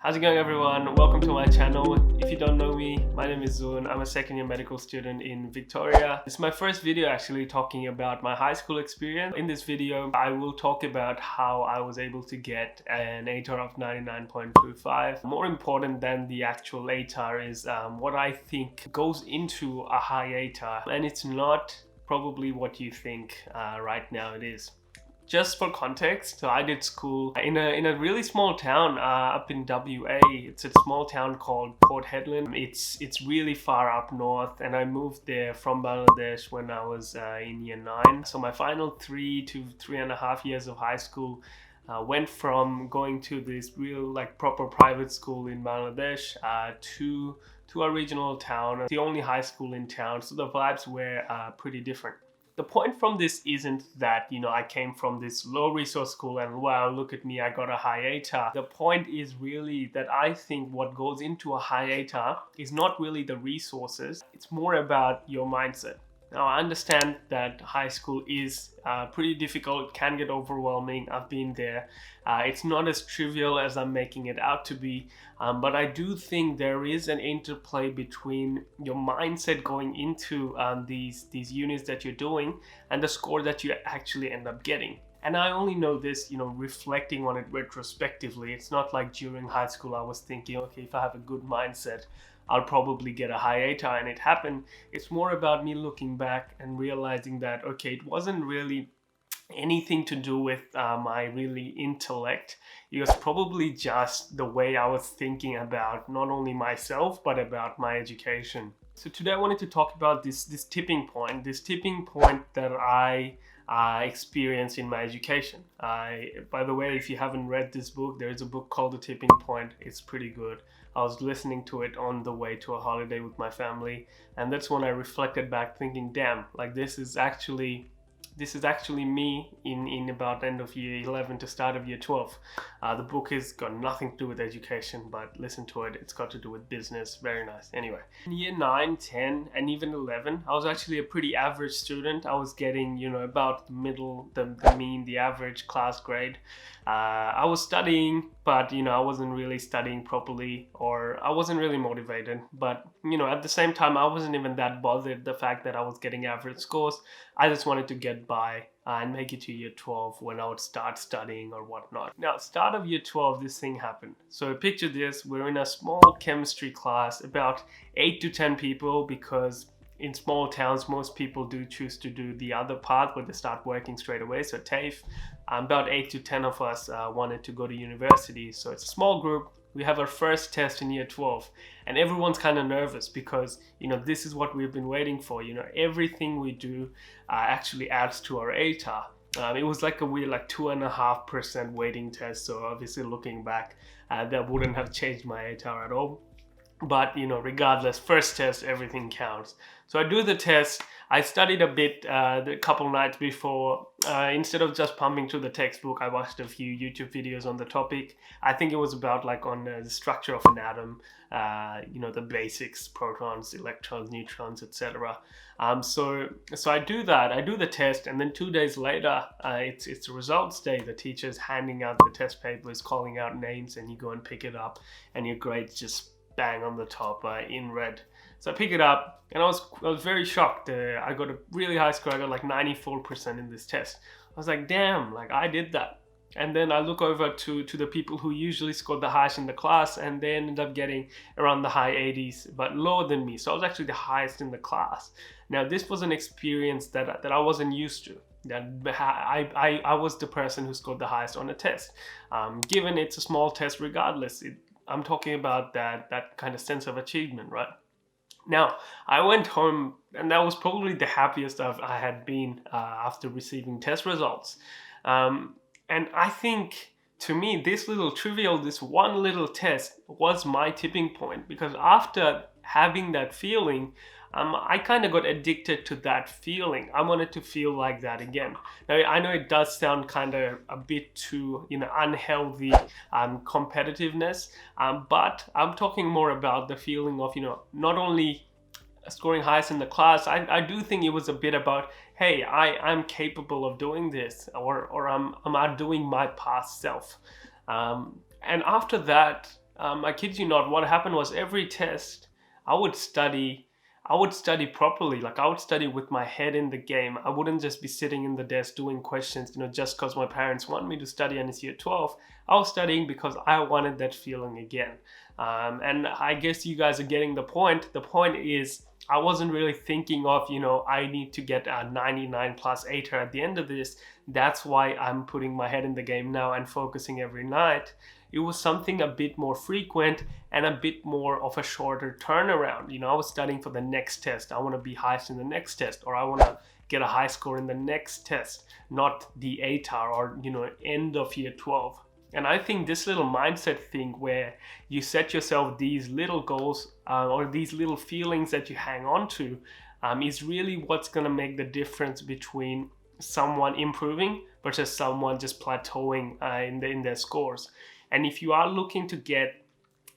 How's it going, everyone? Welcome to my channel. If you don't know me, my name is Zoon. I'm a second year medical student in Victoria. This is my first video actually talking about my high school experience. In this video, I will talk about how I was able to get an ATAR of 99.25. More important than the actual ATAR is what I think goes into a high ATAR, and it's not probably what you think right now it is. Just for context, so I did school in a really small town up in WA. It's a small town called Port Hedland. It's really far up north, and I moved there from Bangladesh when I was in year 9. So my final 3 to 3.5 years of high school went from going to this real proper private school in Bangladesh to a regional town, the only high school in town. So the vibes were pretty different. The point from this isn't that, I came from this low resource school and wow, look at me, I got a high ATAR. The point is really that I think what goes into a high ATAR is not really the resources, it's more about your mindset. Now, I understand that high school is pretty difficult, can get overwhelming. I've been there. It's not as trivial as I'm making it out to be, but I do think there is an interplay between your mindset going into these units that you're doing and the score that you actually end up getting. And I only know this, reflecting on it retrospectively. It's not like during high school I was thinking, okay, if I have a good mindset, I'll probably get a high ATAR, and it happened. It's more about me looking back and realizing that, okay, it wasn't really anything to do with my really intellect. It was probably just the way I was thinking about not only myself, but about my education. So today I wanted to talk about this tipping point that I experienced in my education. By the way, if you haven't read this book, there is a book called The Tipping Point. It's pretty good. I was listening to it on the way to a holiday with my family, and that's when I reflected back thinking, damn, this is actually me in about end of year 11 to start of year 12. The book has got nothing to do with education, but listen to it. It's got to do with business. Very nice. Anyway, in year 9, 10, and even 11, I was actually a pretty average student. I was getting, about the middle, the mean, the average class grade. I was studying, but, I wasn't really studying properly, or I wasn't really motivated. But, at the same time, I wasn't even that bothered the fact that I was getting average scores. I just wanted to get by and make it to year 12 when I would start studying or whatnot. Now, start of year 12, this thing happened. So picture this, we're in a small chemistry class, about 8 to 10 people, because in small towns, most people do choose to do the other part where they start working straight away. So TAFE, about 8 to 10 of us wanted to go to university. So it's a small group. We have our first test in year 12, and everyone's kind of nervous because, this is what we've been waiting for. Everything we do actually adds to our ATAR. It was like a weird 2.5% weighting test. So obviously looking back, that wouldn't have changed my ATAR at all. But, regardless, first test, everything counts. So I do the test. I studied a bit the couple nights before. Instead of just pumping through the textbook, I watched a few YouTube videos on the topic. I think it was about on the structure of an atom, the basics, protons, electrons, neutrons, etc. So I do that. I do the test, and then 2 days later, it's the results day. The teacher's handing out the test papers, calling out names, and you go and pick it up, and your grades just bang on the top in red. So I pick it up, and I was very shocked. I got a really high score. I got 94% in this test. I was like, damn, I did that. And then I look over to the people who usually scored the highest in the class, and they ended up getting around the high 80s, but lower than me. So I was actually the highest in the class. Now, this was an experience that I wasn't used to. That I was the person who scored the highest on a test. Given it's a small test regardless, I'm talking about that kind of sense of achievement, right? Now, I went home, and that was probably the happiest I had been after receiving test results. And I think, to me, this one little test was my tipping point, because after having that feeling, I kind of got addicted to that feeling. I wanted to feel like that again. Now, I know it does sound kind of a bit too, unhealthy competitiveness, but I'm talking more about the feeling of, not only scoring highest in the class. I do think it was a bit about, hey, I'm capable of doing this, or I'm outdoing my past self. And after that, I kid you not, what happened was every test, I would study. I would study properly. Like I would study with my head in the game. I wouldn't just be sitting in the desk doing questions, just because my parents want me to study and it's year 12. I was studying because I wanted that feeling again. And I guess you guys are getting the point. The point is, I wasn't really thinking of, I need to get a 99 plus ATAR at the end of this. That's why I'm putting my head in the game now and focusing every night. It was something a bit more frequent and a bit more of a shorter turnaround. I was studying for the next test. I want to be highest in the next test, or I want to get a high score in the next test, not the ATAR or, end of year 12. And I think this little mindset thing where you set yourself these little goals or these little feelings that you hang on to is really what's going to make the difference between someone improving versus someone just plateauing in their scores. And if you are looking to get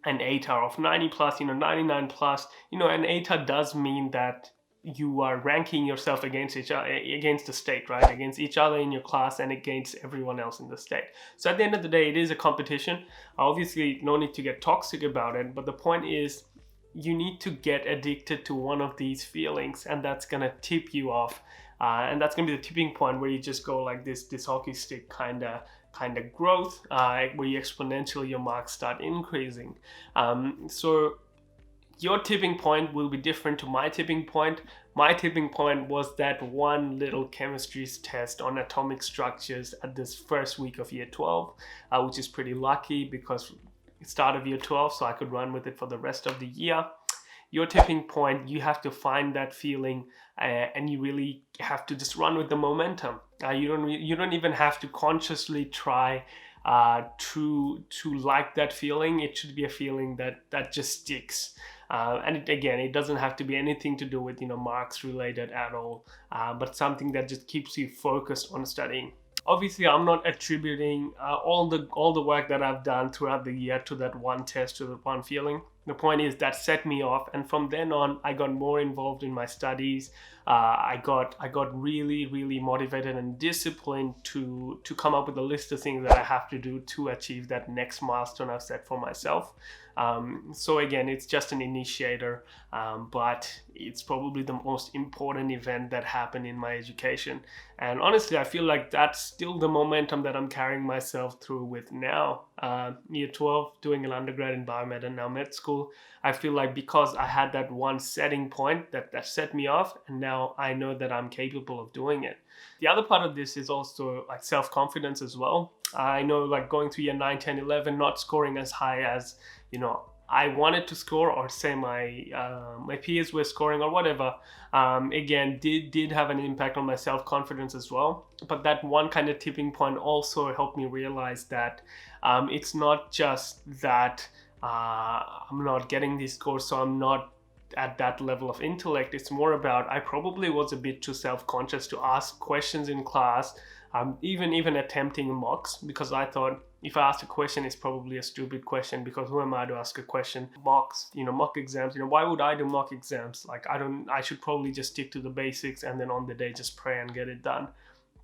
an ATAR of 90 plus, 99 plus, an ATAR does mean that you are ranking yourself against the state, right? Against each other in your class and against everyone else in the state. So at the end of the day, it is a competition. Obviously, no need to get toxic about it, but the point is you need to get addicted to one of these feelings, and that's gonna tip you off. And that's gonna be the tipping point where you just go like this hockey stick kind of growth, where you exponentially your marks start increasing. So your tipping point will be different to my tipping point. My tipping point was that one little chemistry test on atomic structures at this first week of year 12, which is pretty lucky because it's start of year 12, so I could run with it for the rest of the year. Your tipping point, you have to find that feeling and you really have to just run with the momentum. You don't even have to consciously try to like that feeling. It should be a feeling that just sticks. And it doesn't have to be anything to do with marks related at all, but something that just keeps you focused on studying. Obviously, I'm not attributing all the work that I've done throughout the year to that one test, to that one feeling. The point is that set me off, and from then on, I got more involved in my studies. I got really, really motivated and disciplined to come up with a list of things that I have to do to achieve that next milestone I've set for myself. So again, it's just an initiator, but it's probably the most important event that happened in my education. And honestly, I feel like that's still the momentum that I'm carrying myself through with now. Year 12, doing an undergrad in biomed and now med school. I feel like because I had that one setting point that set me off, and now I know that I'm capable of doing it. The other part of this is also like self-confidence as well. I know like going through year 9, 10, 11, not scoring as high as, I wanted to score, or say my peers were scoring or whatever, again, did have an impact on my self-confidence as well. But that one kind of tipping point also helped me realize that it's not just that I'm not getting these scores, so I'm not at that level of intellect. It's more about I probably was a bit too self-conscious to ask questions in class, even attempting mocks, because I thought if I asked a question, it's probably a stupid question, because who am I to ask a question? Mocks, mock exams, why would I do mock exams? Like I should probably just stick to the basics and then on the day just pray and get it done.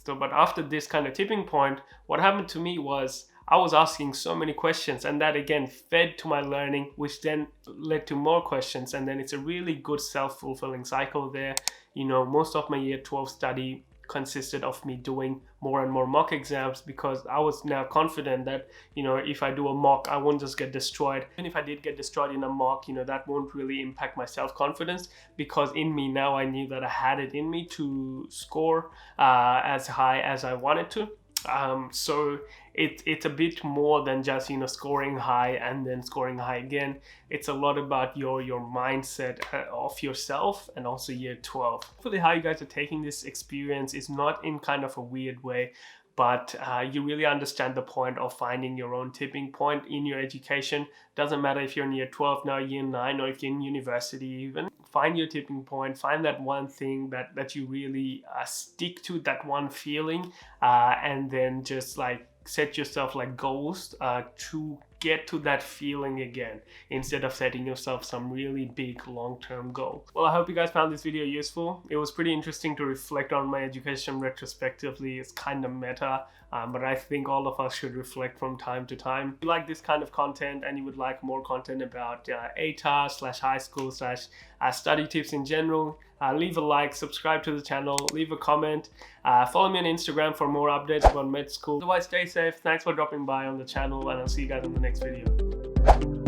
So, but after this kind of tipping point, what happened to me was I was asking so many questions, and that again fed to my learning, which then led to more questions. And then it's a really good self-fulfilling cycle there. Most of my year 12 study consisted of me doing more and more mock exams, because I was now confident that, if I do a mock, I won't just get destroyed. And if I did get destroyed in a mock, that won't really impact my self-confidence, because in me now I knew that I had it in me to score as high as I wanted to. So it's a bit more than just scoring high and then scoring high again. It's a lot about your mindset of yourself, and also year 12. Hopefully how you guys are taking this experience is not in kind of a weird way, but you really understand the point of finding your own tipping point in your education. Doesn't matter if you're in year 12 now, year 9, or if you're in university even. Find your tipping point, find that one thing that you really stick to, that one feeling, and then just like set yourself like goals to get to that feeling again, instead of setting yourself some really big long-term goal. Well, I hope you guys found this video useful. It was pretty interesting to reflect on my education retrospectively. It's kind of meta, but I think all of us should reflect from time to time. If you like this kind of content and you would like more content about ATAR / high school / study tips in general, leave a like, subscribe to the channel, leave a comment, follow me on Instagram for more updates about med school. Otherwise, stay safe. Thanks for dropping by on the channel, and I'll see you guys in the next video.